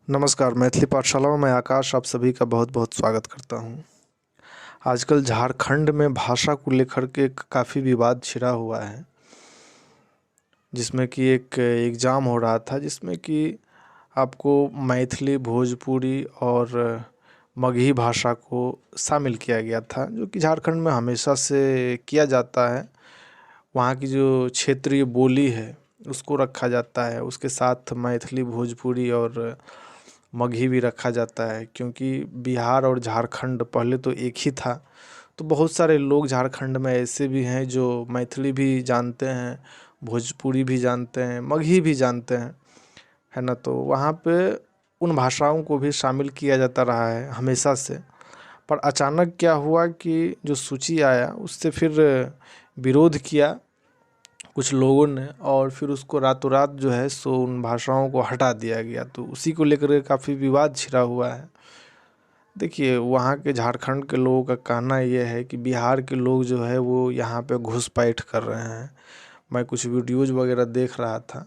नमस्कार, मैथिली पाठशाला में मैं आकाश आप सभी का बहुत बहुत स्वागत करता हूँ। आजकल झारखंड में भाषा को लेकर के काफ़ी विवाद छिड़ा हुआ है, जिसमें कि एक एग्ज़ाम हो रहा था जिसमें कि आपको मैथिली, भोजपुरी और मगही भाषा को शामिल किया गया था, जो कि झारखंड में हमेशा से किया जाता है। वहाँ की जो क्षेत्रीय बोली है उसको रखा जाता है, उसके साथ मैथिली, भोजपुरी और मगही भी रखा जाता है, क्योंकि बिहार और झारखंड पहले तो एक ही था। तो बहुत सारे लोग झारखंड में ऐसे भी हैं जो मैथिली भी जानते हैं, भोजपुरी भी जानते हैं, मगही भी जानते हैं, है ना। तो वहाँ पे उन भाषाओं को भी शामिल किया जाता रहा है हमेशा से। पर अचानक क्या हुआ कि जो सूची आया उससे फिर विरोध किया कुछ लोगों ने, और फिर उसको रातों रात जो है सो उन भाषाओं को हटा दिया गया। तो उसी को लेकर काफ़ी विवाद छिड़ा हुआ है। देखिए, वहाँ के झारखंड के लोगों का कहना ये है कि बिहार के लोग जो है वो यहाँ पे घुसपैठ कर रहे हैं। मैं कुछ वीडियोज़ वगैरह देख रहा था,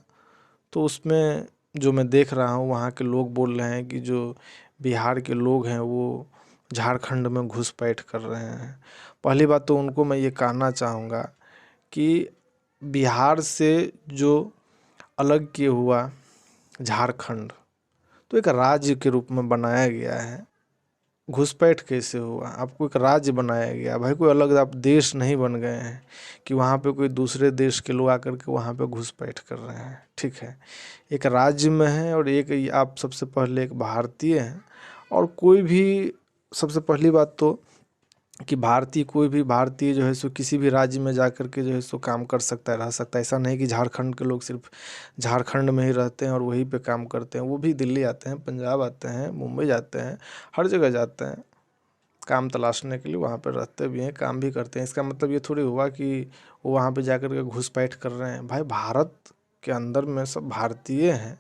तो उसमें जो मैं देख रहा हूँ वहाँ के लोग बोल रहे हैं कि जो बिहार के लोग हैं वो झारखंड में घुसपैठ कर रहे हैं। पहली बात तो उनको मैं ये कहना चाहूँगा कि बिहार से जो अलग किए हुआ झारखंड तो एक राज्य के रूप में बनाया गया है। घुसपैठ कैसे हुआ? आपको एक राज्य बनाया गया भाई, कोई अलग आप देश नहीं बन गए हैं कि वहाँ पे कोई दूसरे देश के लोग आकर के वहाँ पे घुसपैठ कर रहे हैं। ठीक है, एक राज्य में है और एक आप सबसे पहले एक भारतीय हैं। और कोई भी, सबसे पहली बात तो कि कोई भी भारतीय जो है सो किसी भी राज्य में जा कर के जो है सो काम कर सकता है, रह सकता है। ऐसा नहीं कि झारखंड के लोग सिर्फ झारखंड में ही रहते हैं और वहीं पे काम करते हैं। वो भी दिल्ली आते हैं, पंजाब आते हैं, मुंबई जाते हैं, हर जगह जाते हैं काम तलाशने के लिए। वहाँ पर रहते भी हैं, काम भी करते हैं। इसका मतलब ये थोड़ी हुआ कि वो वहाँ पे जा कर के घुसपैठ कर रहे हैं। भाई, भारत के अंदर में सब भारतीय हैं,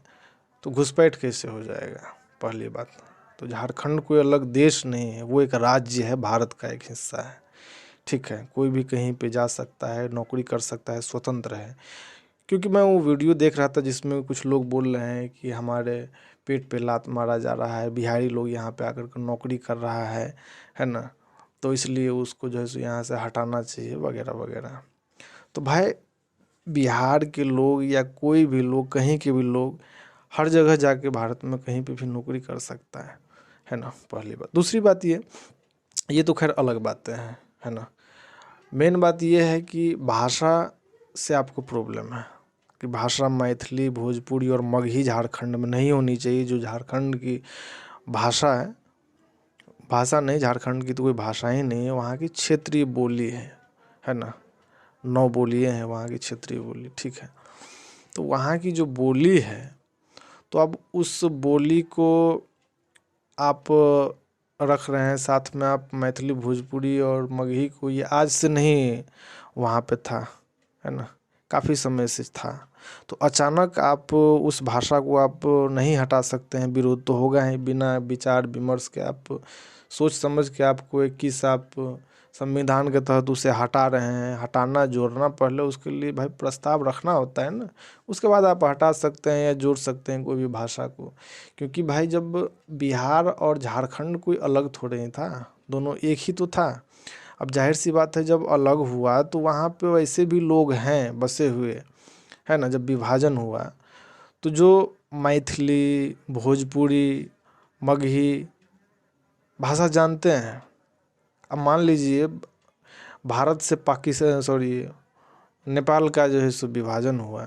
तो घुसपैठ कैसे हो जाएगा? पहली बात तो झारखंड कोई अलग देश नहीं है, वो एक राज्य है, भारत का एक हिस्सा है। ठीक है, कोई भी कहीं पे जा सकता है, नौकरी कर सकता है, स्वतंत्र है। क्योंकि मैं वो वीडियो देख रहा था जिसमें कुछ लोग बोल रहे हैं कि हमारे पेट पे लात मारा जा रहा है, बिहारी लोग यहाँ पे आकर के नौकरी कर रहा है ना, तो इसलिए उसको जो है सो यहाँ से हटाना चाहिए वगैरह वगैरह। तो भाई, बिहार के लोग या कोई भी लोग, कहीं के भी लोग, हर जगह जाके भारत में कहीं पे भी नौकरी कर सकता है ना, पहली बात। दूसरी बात ये तो खैर अलग बातें हैं, है ना। मेन बात ये है कि भाषा से आपको प्रॉब्लम है कि भाषा मैथिली, भोजपुरी और मगही झारखंड में नहीं होनी चाहिए। जो झारखंड की भाषा है, भाषा नहीं, झारखंड की तो कोई भाषा ही नहीं है, वहाँ की क्षेत्रीय बोली है ना। 9 बोलियाँ हैं वहाँ की क्षेत्रीय बोली। ठीक है, तो वहाँ की जो बोली है, तो अब उस बोली को आप रख रहे हैं साथ में, आप मैथिली, भोजपुरी और मगही को, ये आज से नहीं वहाँ पे था, है ना, काफ़ी समय से था। तो अचानक आप उस भाषा को आप नहीं हटा सकते हैं। विरोध तो होगा ही, बिना विचार विमर्श के आप सोच समझ के आपको 21 आप संविधान के तहत उसे हटा रहे हैं। हटाना, जोड़ना, पहले उसके लिए भाई प्रस्ताव रखना होता है ना, उसके बाद आप हटा सकते हैं या जोड़ सकते हैं कोई भी भाषा को। क्योंकि भाई, जब बिहार और झारखंड कोई अलग थोड़े ही था, दोनों एक ही तो था। अब जाहिर सी बात है, जब अलग हुआ तो वहाँ पे वैसे भी लोग हैं बसे हुए, है ना। जब विभाजन हुआ तो जो मैथिली, भोजपुरी, मगही भाषा जानते हैं, अब मान लीजिए भारत से पाकिस्तान, सॉरी, नेपाल का जो है सो विभाजन हुआ,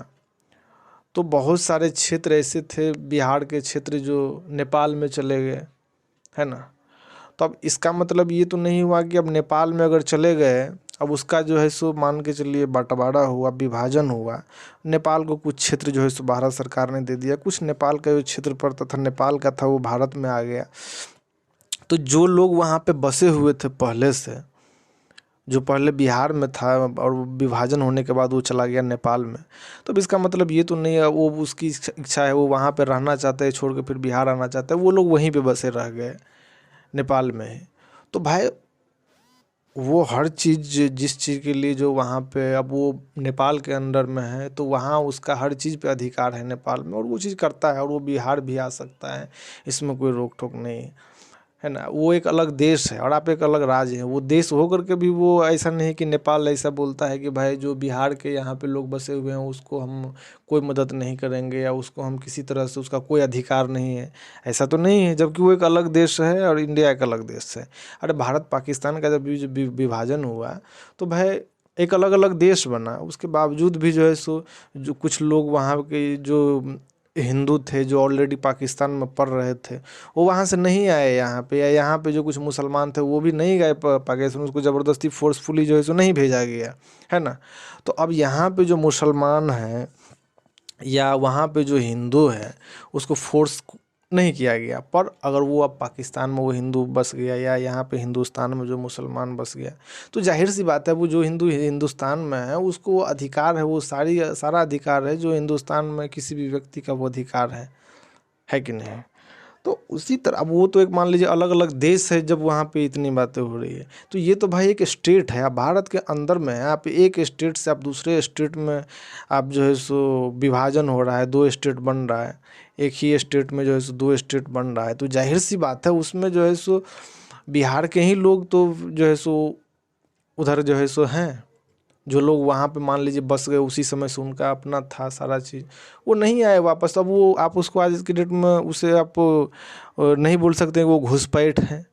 तो बहुत सारे क्षेत्र ऐसे थे बिहार के क्षेत्र जो नेपाल में चले गए, है ना। तो अब इसका मतलब ये तो नहीं हुआ कि अब नेपाल में अगर चले गए, अब उसका जो है सो मान के चलिए बंटवारा हुआ, विभाजन हुआ, नेपाल को कुछ क्षेत्र जो है सो भारत सरकार ने दे दिया, कुछ नेपाल का जो क्षेत्र पड़ता था नेपाल का था वो भारत में आ गया। तो जो लोग वहाँ पे बसे हुए थे पहले से, जो पहले बिहार में था और विभाजन होने के बाद वो चला गया नेपाल में, तो अब इसका मतलब ये तो नहीं है वो उसकी इच्छा है, वो वहाँ पे रहना चाहते हैं, छोड़ के फिर बिहार आना चाहते हैं, वो लोग वहीं पे बसे रह गए नेपाल में ही। तो भाई, वो हर चीज़ जिस चीज़ के लिए जो वहाँ पे, अब वो नेपाल के अंडर में है तो वहाँ उसका हर चीज़ पे अधिकार है नेपाल में, और वो चीज़ करता है, और वो बिहार भी आ सकता है, इसमें कोई रोक टोक नहीं है ना। वो एक अलग देश है और आप एक अलग राज्य है। वो देश हो करके भी वो ऐसा नहीं कि नेपाल ऐसा बोलता है कि भाई जो बिहार के यहाँ पे लोग बसे हुए हैं उसको हम कोई मदद नहीं करेंगे या उसको हम किसी तरह से, उसका कोई अधिकार नहीं है, ऐसा तो नहीं है। जबकि वो एक अलग देश है और इंडिया एक अलग देश है। अरे भारत पाकिस्तान का जब विभाजन हुआ तो भाई एक अलग अलग देश बना, उसके बावजूद भी जो है सो जो कुछ लोग वहाँ के जो हिंदू थे जो ऑलरेडी पाकिस्तान में पढ़ रहे थे वो वहाँ से नहीं आए यहाँ पे, या यहाँ पे जो कुछ मुसलमान थे वो भी नहीं गए पाकिस्तान, उसको ज़बरदस्ती फोर्सफुली जो है सो नहीं भेजा गया है ना। तो अब यहाँ पे जो मुसलमान हैं या वहाँ पे जो हिंदू है उसको फोर्स नहीं किया गया, पर अगर वो अब पाकिस्तान में वो हिंदू बस गया या यहाँ पे हिंदुस्तान में जो मुसलमान बस गया तो जाहिर सी बात है वो जो हिंदू हिंदुस्तान में है उसको अधिकार है, वो सारा अधिकार है जो हिंदुस्तान में किसी भी व्यक्ति का वो अधिकार है कि नहीं। तो उसी तरह अब वो तो एक मान लीजिए अलग अलग देश है, जब वहाँ पे इतनी बातें हो रही है तो ये तो भाई एक स्टेट है, आप भारत के अंदर में है, आप एक स्टेट से आप दूसरे स्टेट में आप जो है सो विभाजन हो रहा है, दो स्टेट बन रहा है, एक ही स्टेट में जो है सो दो स्टेट बन रहा है, तो जाहिर सी बात है उसमें जो है सो बिहार के ही लोग तो जो है सो उधर जो है सो हैं, जो लोग वहाँ पे मान लीजिए बस गए उसी समय से उनका अपना था सारा चीज़, वो नहीं आए वापस। अब वो आप उसको आज की डेट में उसे आप नहीं बोल सकते वो घुसपैठ है,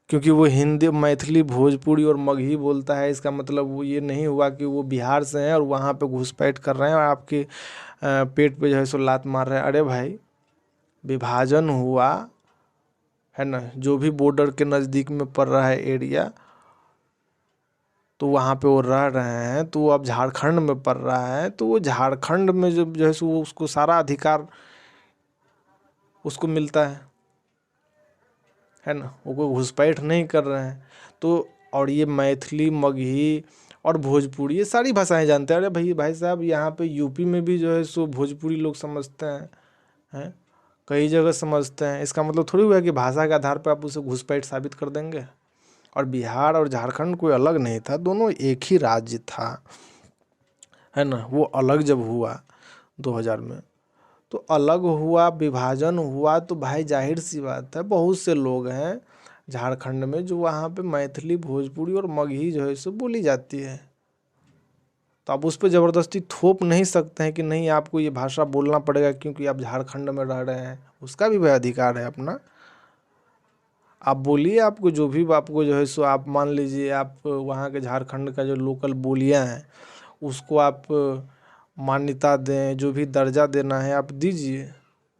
क्योंकि वो हिंदी मैथिली भोजपुरी और मगही बोलता है, इसका मतलब वो ये नहीं हुआ कि वो बिहार से हैं और वहाँ पे घुसपैठ कर रहे हैं और आपके पेट पे जो है सो लात मार रहे हैं। अरे भाई विभाजन हुआ है ना, जो भी बॉर्डर के नज़दीक में पड़ रहा है एरिया तो वहाँ पे वो रह रहे हैं, तो वो अब झारखंड में पड़ रहा है तो वो झारखंड में जो है सो वो उसको सारा अधिकार उसको मिलता है ना, वो कोई घुसपैठ नहीं कर रहे हैं। तो और ये मैथिली मगही और भोजपुरी ये सारी भाषाएं जानते हैं। अरे भाई साहब यहाँ पे यूपी में भी जो है सो भोजपुरी लोग समझते हैं कई जगह समझते हैं, इसका मतलब थोड़ी हुआ कि भाषा के आधार पर आप उसे घुसपैठ साबित कर देंगे। और बिहार और झारखंड कोई अलग नहीं था, दोनों एक ही राज्य था है ना। वो अलग जब हुआ 2000 में तो अलग हुआ, विभाजन हुआ, तो भाई जाहिर सी बात है बहुत से लोग हैं झारखंड में जो वहाँ पे मैथिली भोजपुरी और मगही जो है सो बोली जाती है। तो आप उस पर ज़बरदस्ती थोप नहीं सकते हैं कि नहीं आपको ये भाषा बोलना पड़ेगा क्योंकि आप झारखंड में रह रहे हैं, उसका भी वह अधिकार है अपना। आप बोलिए, आपको जो भी आपको जो है सो आप मान लीजिए आप वहाँ के झारखंड का जो लोकल बोलियाँ हैं उसको आप मान्यता दें, जो भी दर्जा देना है आप दीजिए,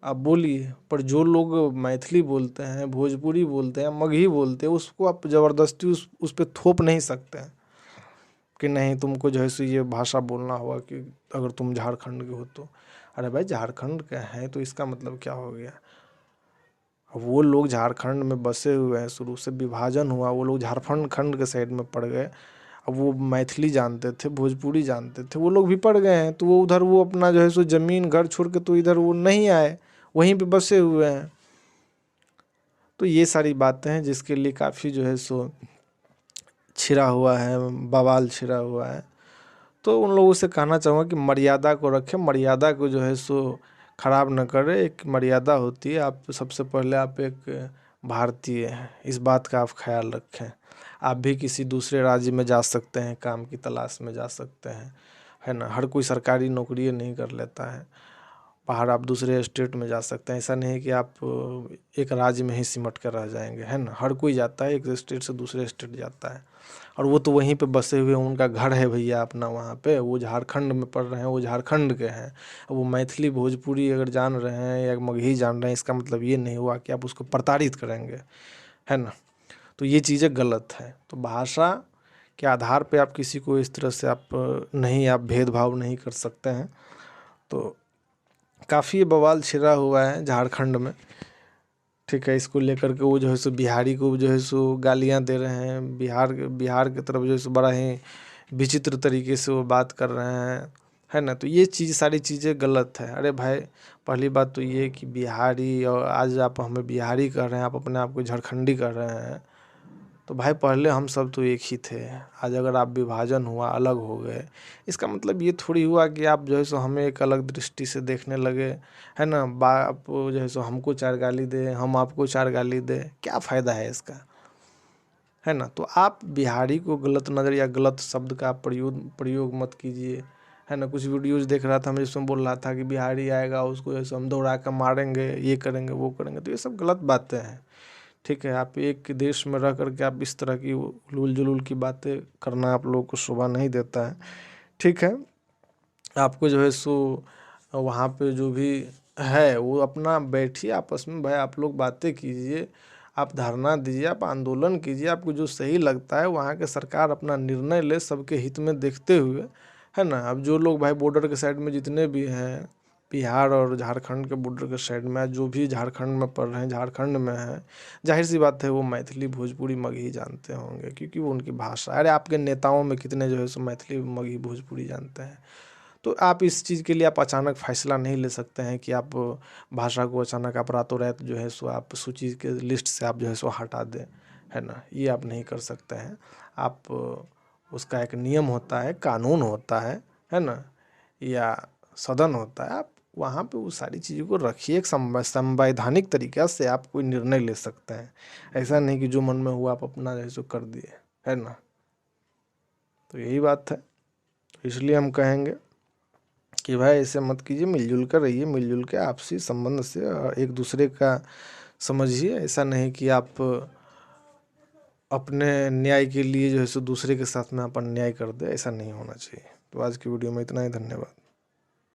आप बोलिए। पर जो लोग मैथिली बोलते हैं, भोजपुरी बोलते हैं, मगही बोलते हैं, उसको आप ज़बरदस्ती उस पर थोप नहीं सकते हैं कि नहीं तुमको जो है सो ये भाषा बोलना होगा कि अगर तुम झारखंड के हो तो। अरे भाई झारखंड के हैं तो इसका मतलब क्या हो गया। अब वो लोग झारखंड में बसे हुए हैं, शुरू से विभाजन हुआ, वो लोग झारखंड खंड के साइड में पड़ गए। अब वो मैथिली जानते थे, भोजपुरी जानते थे, वो लोग भी पड़ गए हैं तो वो उधर वो अपना जो है सो ज़मीन घर छोड़ के तो इधर वो नहीं आए, वहीं पे बसे हुए हैं। तो ये सारी बातें हैं जिसके लिए काफ़ी जो है सो छिड़ा हुआ है, बवाल छिड़ा हुआ है। तो उन लोगों से कहना चाहूँगा कि मर्यादा को रखें, मर्यादा को जो है सो ख़राब न करें। एक मर्यादा होती है, आप सबसे पहले आप एक भारतीय हैं, इस बात का आप ख्याल रखें। आप भी किसी दूसरे राज्य में जा सकते हैं, काम की तलाश में जा सकते हैं, है ना। हर कोई सरकारी नौकरी नहीं कर लेता है, बाहर आप दूसरे स्टेट में जा सकते हैं। ऐसा नहीं है कि आप एक राज्य में ही सिमट कर रह जाएंगे, है ना। हर कोई जाता है, एक स्टेट से दूसरे स्टेट जाता है, और वो तो वहीं पे बसे हुए हैं, उनका घर है भैया अपना वहाँ पे। वो झारखंड में पढ़ रहे हैं, वो झारखंड के हैं। अब वो मैथिली भोजपुरी अगर जान रहे हैं या मगही जान रहे हैं, इसका मतलब ये नहीं हुआ कि आप उसको प्रताड़ित करेंगे, है ना। तो ये चीज़ें गलत है। तो भाषा के आधार पे आप किसी को इस तरह से आप नहीं, आप भेदभाव नहीं कर सकते हैं। तो काफ़ी बवाल छिड़ा हुआ है झारखंड में, ठीक है। इसको लेकर के वो जो है सो बिहारी को जो है सो गालियाँ दे रहे हैं, बिहार की तरफ जो है सो बड़ा ही विचित्र तरीके से वो बात कर रहे हैं, है ना। तो ये चीज़ सारी चीज़ें गलत है। अरे भाई पहली बात तो ये कि बिहारी, और आज आप हमें बिहारी कह रहे हैं, आप अपने आप को झारखंडी कह रहे हैं, तो भाई पहले हम सब तो एक ही थे। आज अगर आप विभाजन हुआ, अलग हो गए, इसका मतलब ये थोड़ी हुआ कि आप जो है सो हमें एक अलग दृष्टि से देखने लगे, है ना। बाप जो है सो हमको 4 गाली दे, हम आपको 4 गाली दे, क्या फ़ायदा है इसका, है ना। तो आप बिहारी को गलत नज़र या गलत शब्द का प्रयोग मत कीजिए, है ना। कुछ वीडियोज़ देख रहा था मैं जिसमें बोल रहा था कि बिहारी आएगा उसको जैसे हम दौड़ा कर मारेंगे, ये करेंगे वो करेंगे, तो ये सब गलत बातें हैं। ठीक है, आप एक देश में रह करके आप इस तरह की उलूल जुलूल की बातें करना आप लोगों को शोभा नहीं देता है। ठीक है, आपको जो है सो वहाँ पे जो भी है वो अपना बैठिए आपस में, भाई आप लोग बातें कीजिए, आप धरना दीजिए, आप आंदोलन कीजिए, आपको जो सही लगता है वहाँ के सरकार अपना निर्णय ले सबके हित में देखते हुए, है ना। अब जो लोग भाई बॉर्डर के साइड में जितने भी हैं, बिहार और झारखंड के बॉर्डर के साइड में जो भी झारखंड में पढ़ रहे हैं, झारखंड में है, जाहिर सी बात है वो मैथिली भोजपुरी मगही जानते होंगे, क्योंकि वो उनकी भाषा। अरे आपके नेताओं में कितने जो है सो मैथिली मगही भोजपुरी जानते हैं। तो आप इस चीज़ के लिए आप अचानक फैसला नहीं ले सकते हैं कि आप भाषा को अचानक आप रातों रात जो है सो आप सूची के लिस्ट से आप जो है सो हटा दें, है ना। ये आप नहीं कर सकते हैं। आप उसका एक नियम होता है, कानून होता है ना, या सदन होता है, आप वहाँ पे वो सारी चीज़ों को रखिए। एक संवैधानिक तरीक़ा से आप कोई निर्णय ले सकते हैं। ऐसा नहीं कि जो मन में हुआ आप अपना जो है सो कर दिए, है ना। तो यही बात है। तो इसलिए हम कहेंगे कि भाई ऐसे मत कीजिए, मिलजुल कर रहिए, मिलजुल के आपसी संबंध से एक दूसरे का समझिए। ऐसा नहीं कि आप अपने न्याय के लिए जो है सो दूसरे के साथ में आप अन्याय कर दे, ऐसा नहीं होना चाहिए। तो आज की वीडियो में इतना ही, धन्यवाद।